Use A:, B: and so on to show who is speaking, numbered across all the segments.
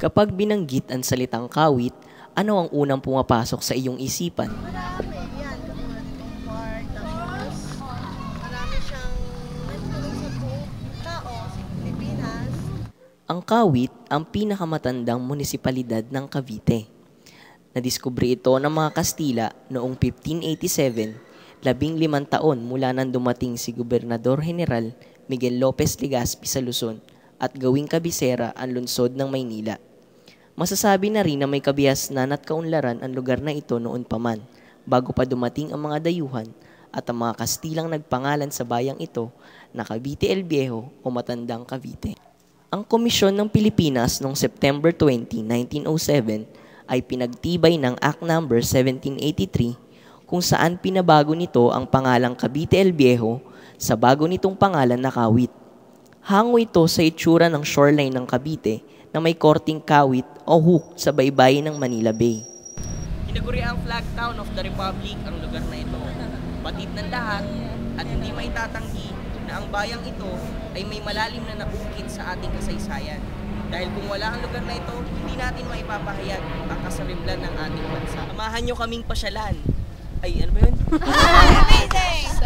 A: Kapag binanggit ang salitang kawit, ano ang unang pumapasok sa iyong isipan?
B: Marami yan, katulad nitong park, tapos marami siyang nagtulong sa buong tao sa Pilipinas.
A: Ang Kawit ang pinakamatandang munisipalidad ng Cavite. Nadiskubre ito ng mga Kastila noong 1587, 15 taon mula nang dumating si Gobernador General Miguel Lopez Legazpi sa Luzon at gawing kabisera ang lungsod ng Maynila. Masasabi na rin na may kabihasnan at kaunlaran ang lugar na ito noon pa man, bago pa dumating ang mga dayuhan at ang mga Kastilang nagpangalan sa bayang ito na Cavite el Viejo o Matandang Cavite. Ang Komisyon ng Pilipinas noong September 20, 1907 ay pinagtibay ng Act No. 1783 kung saan pinabago nito ang pangalang Cavite el Viejo sa bago nitong pangalan na Kawit. Hango ito sa itsura ng shoreline ng Cavite na may korting kawit o hook sa baybayin ng Manila Bay.
C: Tinaguri ang flag town of the Republic ang lugar na ito. Batid ng lahat at hindi maitatanggi na ang bayang ito ay may malalim na naukit sa ating kasaysayan. Dahil kung wala ang lugar na ito, hindi natin maipapahayag ang kasarimlan ng ating bansa. Samahan nyo kaming pasyalan. Ay, ano ba yun?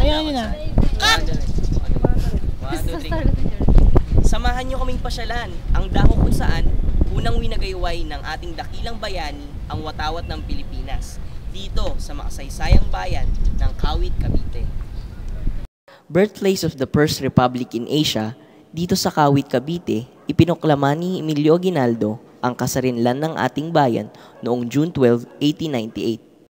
D: Ayan yun na.
C: Samahan nyo kaming pasyalan ang dako kung saan unang winagayway ng ating dakilang bayani ang watawat ng Pilipinas dito sa makasaysayang bayan ng Kawit, Cavite.
A: Birthplace of the First Republic in Asia, dito sa Kawit, Cavite, ipinoklama ni Emilio Aguinaldo ang kasarinlan ng ating bayan noong June 12, 1898.